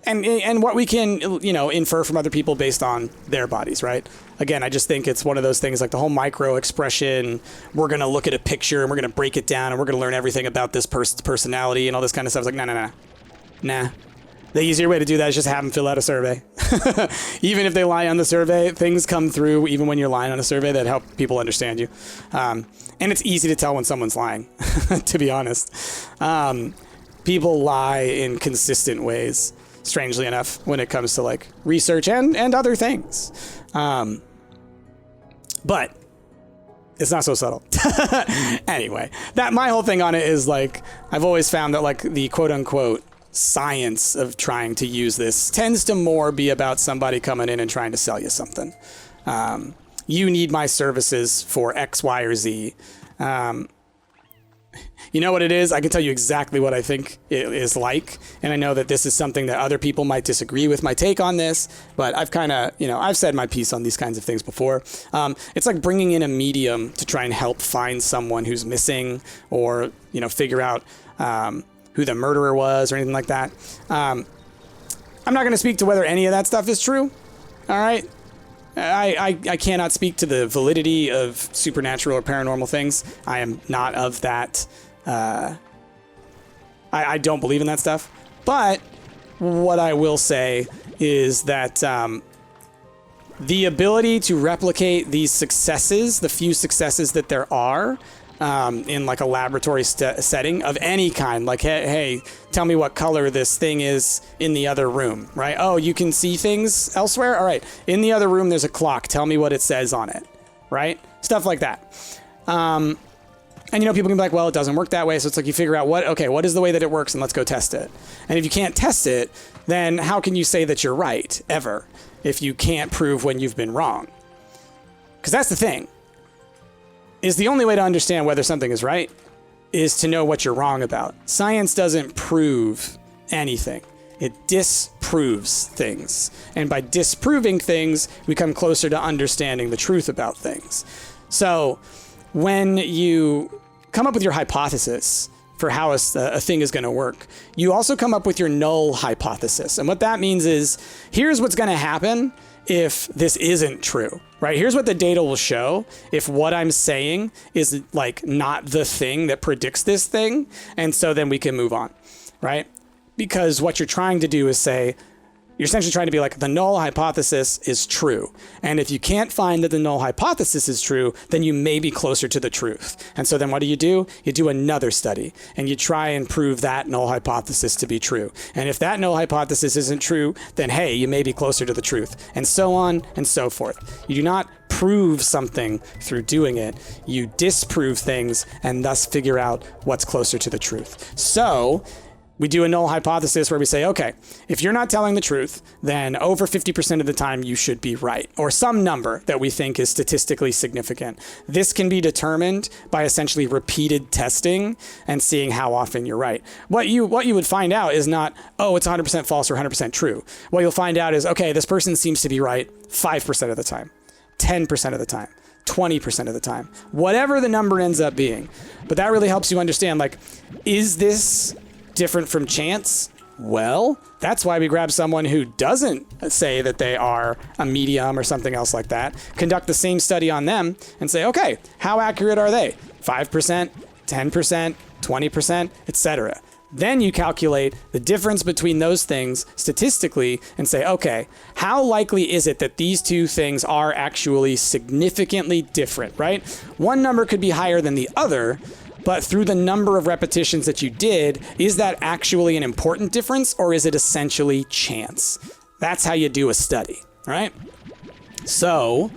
and what we can, you know, infer from other people based on their bodies, right? Again, I just think it's one of those things like the whole micro expression. We're going to look at a picture and we're going to break it down and we're going to learn everything about this person's personality and all this kind of stuff. It's like, nah. The easier way to do that is just have them fill out a survey. Even if they lie on the survey, things come through even when you're lying on a survey that help people understand you. And it's easy to tell when someone's lying, to be honest. People lie in consistent ways, strangely enough, when it comes to like research and other things. But it's not so subtle. Anyway, my whole thing on it is like, I've always found that like the quote unquote science of trying to use this tends to more be about somebody coming in and trying to sell you something. You need my services for X, Y, or Z. You know what it is? I can tell you exactly what I think it is like. And I know that this is something that other people might disagree with my take on this, but I've kind of, you know, I've said my piece on these kinds of things before. It's like bringing in a medium to try and help find someone who's missing or, you know, figure out, who the murderer was or anything like that. I'm not going to speak to whether any of that stuff is true. All right. I cannot speak to the validity of supernatural or paranormal things. I am not of that. I don't believe in that stuff. But what I will say is that the ability to replicate these successes, the few successes that there are, in like a laboratory setting of any kind, like, hey, tell me what color this thing is in the other room, right? Oh, you can see things elsewhere? All right, in the other room, there's a clock. Tell me what it says on it, right? Stuff like that. And, you know, people can be like, well, it doesn't work that way. So it's like you figure out what is the way that it works and let's go test it. And if you can't test it, then how can you say that you're right, ever, if you can't prove when you've been wrong? Because that's the thing. Is the only way to understand whether something is right is to know what you're wrong about. Science doesn't prove anything. It disproves things. And by disproving things, we come closer to understanding the truth about things. So when you come up with your hypothesis for how a thing is going to work, you also come up with your null hypothesis. And what that means is, here's what's going to happen if this isn't true, right? Here's what the data will show if what I'm saying is like not the thing that predicts this thing. And so then we can move on, right? Because what you're trying to do is say, you're essentially trying to be like, the null hypothesis is true. And if you can't find that the null hypothesis is true, then you may be closer to the truth. And so then what do? You do another study and you try and prove that null hypothesis to be true. And if that null hypothesis isn't true, then hey, you may be closer to the truth, and so on and so forth. You do not prove something through doing it. You disprove things and thus figure out what's closer to the truth. So we do a null hypothesis where we say, okay, if you're not telling the truth, then over 50% of the time you should be right, or some number that we think is statistically significant. This can be determined by essentially repeated testing and seeing how often you're right. What you would find out is not, oh, it's 100% false or 100% true. What you'll find out is, okay, this person seems to be right 5% of the time, 10% of the time, 20% of the time, whatever the number ends up being. But that really helps you understand, like, is this different from chance? Well, that's why we grab someone who doesn't say that they are a medium or something else like that, conduct the same study on them, and say, okay, how accurate are they? 5%, 10%, 20%, etc. Then you calculate the difference between those things statistically and say, okay, how likely is it that these two things are actually significantly different, right? One number could be higher than the other, but through the number of repetitions that you did, is that actually an important difference, or is it essentially chance? That's how you do a study, right? So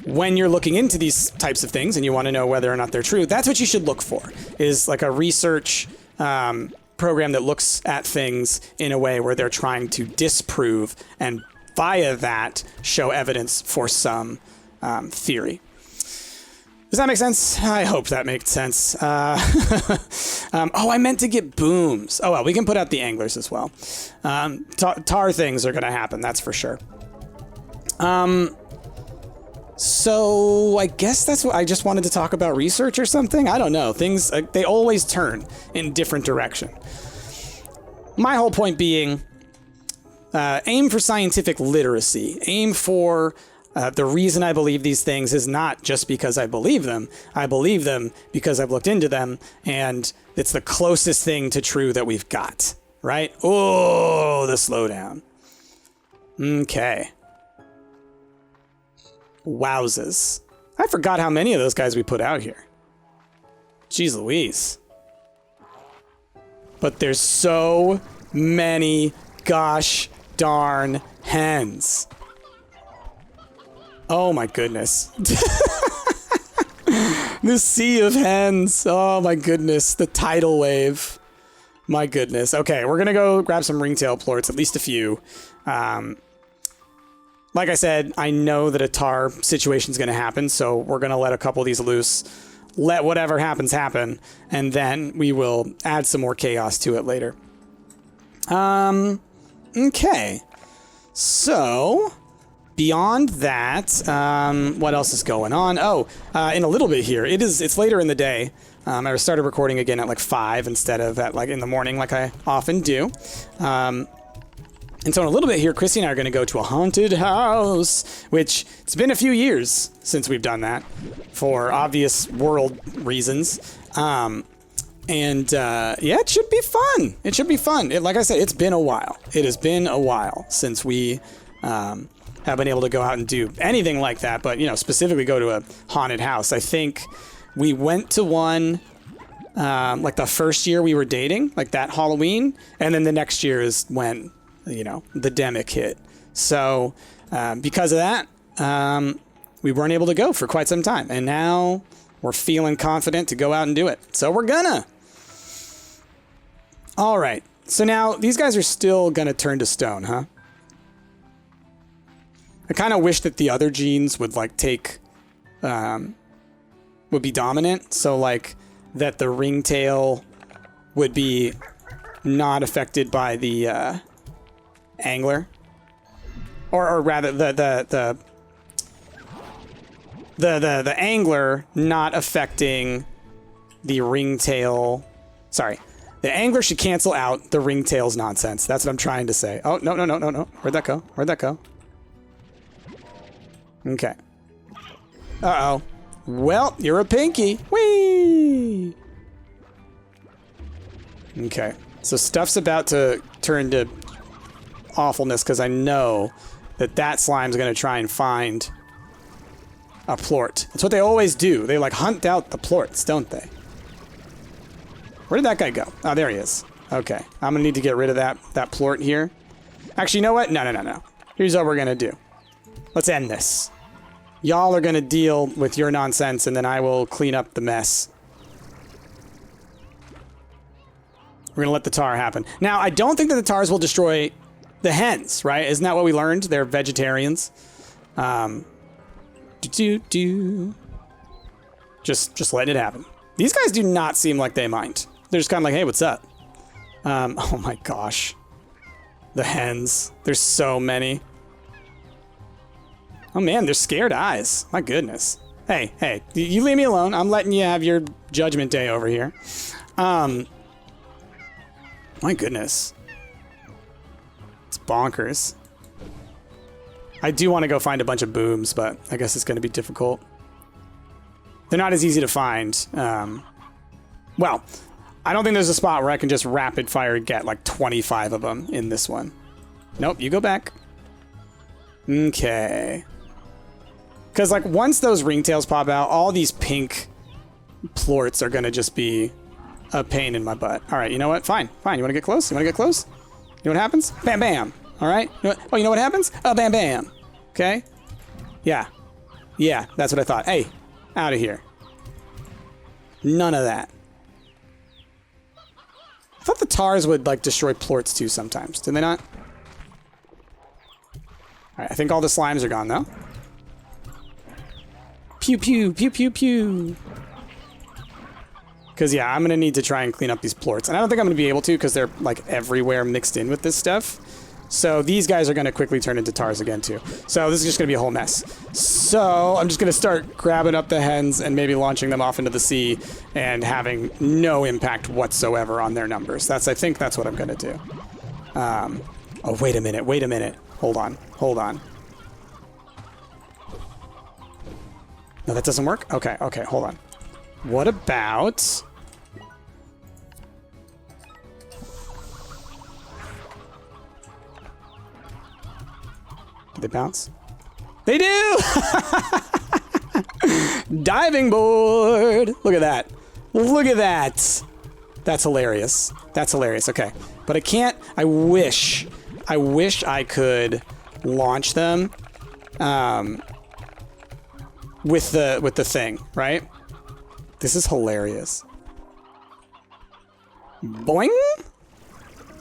when you're looking into these types of things and you want to know whether or not they're true, that's what you should look for, is like a research program that looks at things in a way where they're trying to disprove and via that show evidence for some theory. Does that make sense? I hope that makes sense. Oh, I meant to get booms. Oh, well, we can put out the anglers as well. Tar things are going to happen, that's for sure. So I guess that's what I just wanted to talk about, research or something. I don't know. Things, they always turn in different direction. My whole point being, aim for scientific literacy. Aim for the reason I believe these things is not just because I believe them. I believe them because I've looked into them, and it's the closest thing to true that we've got, right? Oh, the slowdown. Okay. Wowzers. I forgot how many of those guys we put out here. Jeez Louise. But there's so many gosh darn hens. Oh my goodness. The sea of hens. Oh my goodness. The tidal wave. My goodness. Okay, we're gonna go grab some ringtail plorts, at least a few. Like I said, I know that a tar situation is going to happen, so we're going to let a couple of these loose, let whatever happens happen, and then we will add some more chaos to it later. Okay. So, beyond that, what else is going on? Oh, in a little bit here, it's later in the day. I started recording again at like 5 instead of at like in the morning like I often do. And so in a little bit here, Chrissy and I are going to go to a haunted house, which it's been a few years since we've done that for obvious world reasons. Yeah, it should be fun. It should be fun. Like I said, it's been a while. It has been a while since we have been able to go out and do anything like that, but, you know, specifically go to a haunted house. I think we went to one like the first year we were dating, like that Halloween, and then the next year is when, you know, the demic hit. So because of that, we weren't able to go for quite some time. And now we're feeling confident to go out and do it. So we're gonna. All right. So now these guys are still gonna turn to stone, huh? I kind of wish that the other genes would like take, would be dominant. So like that the ringtail would be not affected by the, angler, or rather the angler not affecting the ringtail. Sorry, the angler should cancel out the ringtail's nonsense. That's what I'm trying to say. Oh, no. Where'd that go? Where'd that go? Okay. Uh-oh. Well, you're a pinky. Whee! Okay. So stuff's about to turn to awfulness because I know that slime's going to try and find a plort. That's what they always do. They like hunt out the plorts, don't they? Where did that guy go? Oh, there he is. Okay. I'm going to need to get rid of that plort here. Actually, you know what? No. Here's what we're going to do. Let's end this. Y'all are going to deal with your nonsense, and then I will clean up the mess. We're going to let the tar happen. Now, I don't think that the tars will destroy the hens, right? Isn't that what we learned? They're vegetarians. Just letting it happen. These guys do not seem like they mind. They're just kind of like, hey, what's up? Oh my gosh. The hens. There's so many. Oh man, they're scared eyes. My goodness. Hey, you leave me alone. I'm letting you have your judgment day over here. My goodness. It's bonkers. I do want to go find a bunch of booms, but I guess it's going to be difficult. They're not as easy to find. Well, I don't think there's a spot where I can just rapid fire get like 25 of them in this one. Nope, you go back. Okay. Because like once those ringtails pop out, all these pink plorts are going to just be a pain in my butt. All right, you know what? Fine, fine. You want to get close? You want to get close? You know what happens? Bam, bam. All right? You know what? Oh, you know what happens? Oh, bam, bam. Okay? Yeah. Yeah, that's what I thought. Hey, out of here. None of that. I thought the tars would, like, destroy plorts, too, sometimes. Did they not? All right, I think all the slimes are gone, though. Pew, pew, pew, pew, pew. Because, yeah, I'm going to need to try and clean up these plorts. And I don't think I'm going to be able to because they're, like, everywhere mixed in with this stuff. So these guys are going to quickly turn into tars again, too. So this is just going to be a whole mess. So I'm just going to start grabbing up the hens and maybe launching them off into the sea and having no impact whatsoever on their numbers. I think that's what I'm going to do. Oh, wait a minute. Wait a minute. Hold on. Hold on. No, that doesn't work? Okay, okay, hold on. What about... Did they bounce? They do! Diving board! Look at that. Look at that! That's hilarious. That's hilarious. Okay. But I can't... I wish I could launch them with the thing, right? This is hilarious. Boing!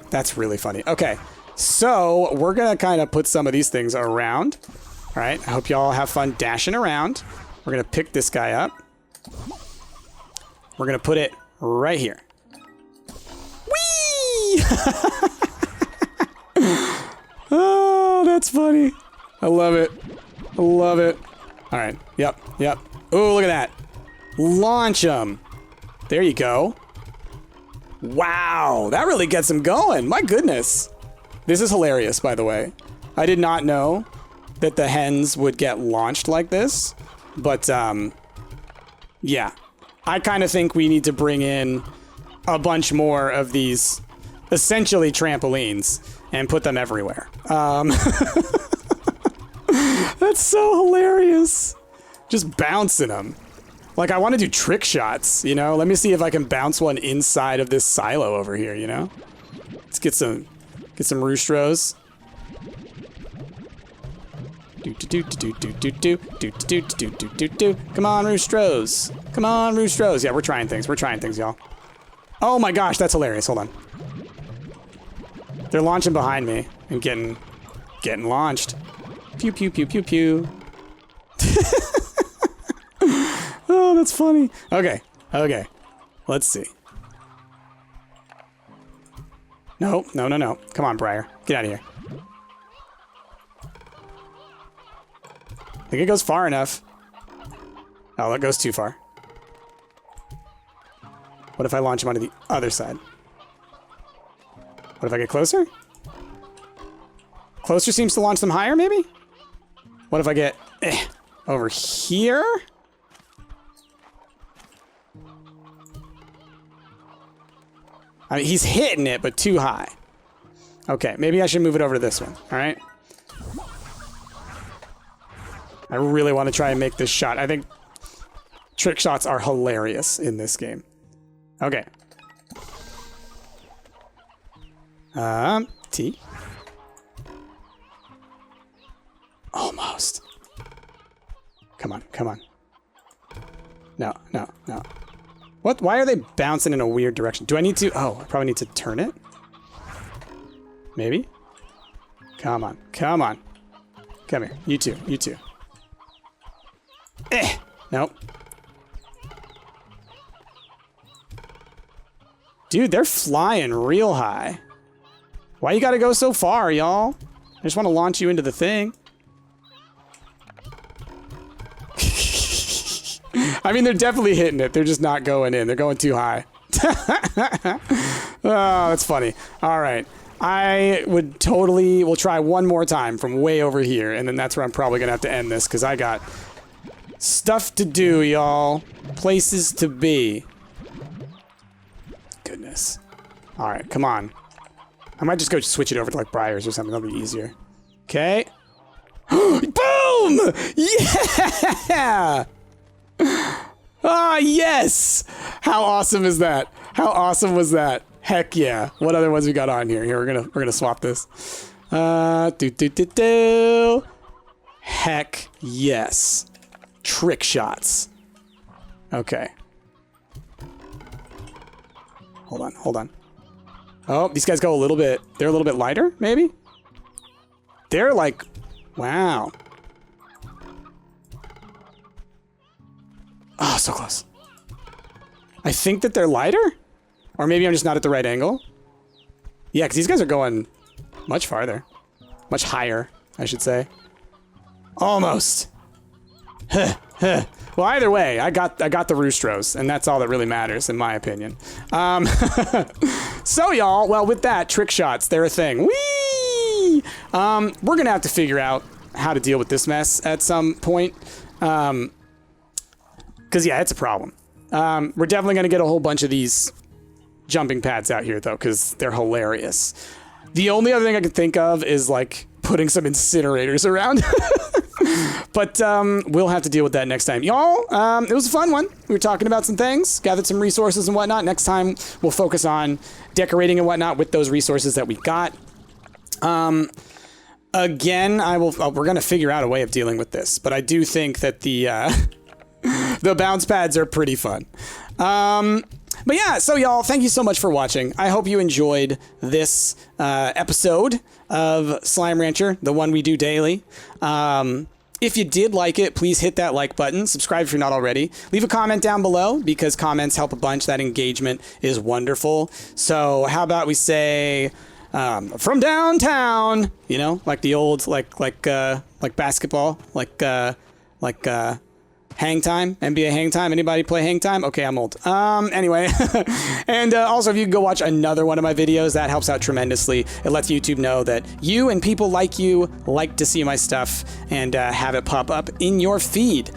That's really funny. Okay. So, we're going to kind of put some of these things around. All right. I hope y'all have fun dashing around. We're going to pick this guy up. We're going to put it right here. Whee! Oh, that's funny. I love it. I love it. All right. Yep. Yep. Oh, look at that. Launch them. There you go. Wow. That really gets them going. My goodness. This is hilarious, by the way. I did not know that the hens would get launched like this. But, yeah. I kind of think we need to bring in a bunch more of these essentially trampolines and put them everywhere. That's so hilarious. Just bouncing them. Like, I want to do trick shots, you know? Let me see if I can bounce one inside of this silo over here, you know? Let's get some roostros. Come on, roostros. Come on, roostros. Yeah, we're trying things. We're trying things, y'all. Oh my gosh, that's hilarious. Hold on. They're launching behind me and getting launched. Pew, pew, pew, pew, pew. Oh, that's funny. Okay. Okay. Let's see. No, no, no, no. Come on, Briar. Get out of here. I think it goes far enough. Oh, that goes too far. What if I launch him onto the other side? What if I get closer? Closer seems to launch them higher, maybe? What if I get over here? I mean, he's hitting it, but too high. Okay, maybe I should move it over to this one, all right? I really want to try and make this shot. I think trick shots are hilarious in this game. Okay. T. Almost. Come on, come on. No, no, no. What? Why are they bouncing in a weird direction? Do I need to? Oh, I probably need to turn it. Maybe? Come on, come on. Come here. You two, you two. Nope. Dude, they're flying real high. Why you gotta go so far, y'all? I just want to launch you into the thing. I mean, they're definitely hitting it. They're just not going in. They're going too high. Oh, that's funny. All right. I would totally, we'll try one more time from way over here, and then that's where I'm probably gonna have to end this, because I got stuff to do, y'all. Places to be. Goodness. Alright, come on. I might just go switch it over to like Briars or something, that'll be easier. Okay. Boom! Yeah! Ah, yes! How awesome is that? How awesome was that? Heck yeah. What other ones we got on here? Here, we're gonna swap this. Heck yes. Trick shots. Okay. Hold on. Oh, these guys go a little bit, they're a little bit lighter, maybe? They're like, wow. Oh, so close. I think that they're lighter? Or maybe I'm just not at the right angle. Yeah, because these guys are going much farther. Much higher, I should say. Almost. Well, either way, I got the Roostros, and that's all that really matters, in my opinion. So, y'all, well, with that, trick shots, they're a thing. Whee! We're gonna have to figure out how to deal with this mess at some point. Because, yeah, it's a problem. We're definitely gonna get a whole bunch of these jumping pads out here, though, because they're hilarious. The only other thing I can think of is, like, putting some incinerators around. But we'll have to deal with that next time. Y'all, it was a fun one. We were talking about some things, gathered some resources and whatnot. Next time, we'll focus on decorating and whatnot with those resources that we got. Again, we're going to figure out a way of dealing with this. But I do think that the bounce pads are pretty fun. But yeah, so y'all, thank you so much for watching. I hope you enjoyed this episode of Slime Rancher, the one we do daily. If you did like it, please hit that like button. Subscribe if you're not already. Leave a comment down below because comments help a bunch. That engagement is wonderful. So how about we say from downtown? You know, like the old like basketball, like Hang Time, NBA Hang Time. Anybody play Hang Time? Okay, I'm old. Anyway, and also if you can go watch another one of my videos, that helps out tremendously. It lets YouTube know that you and people like you like to see my stuff and have it pop up in your feed.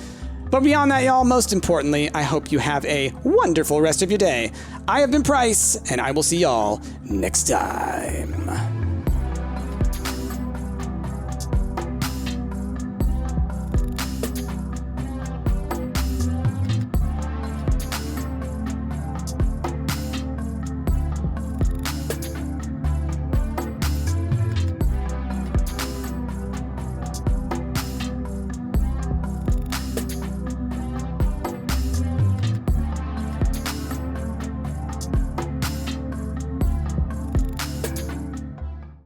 But beyond that, y'all, most importantly, I hope you have a wonderful rest of your day. I have been Price, and I will see y'all next time.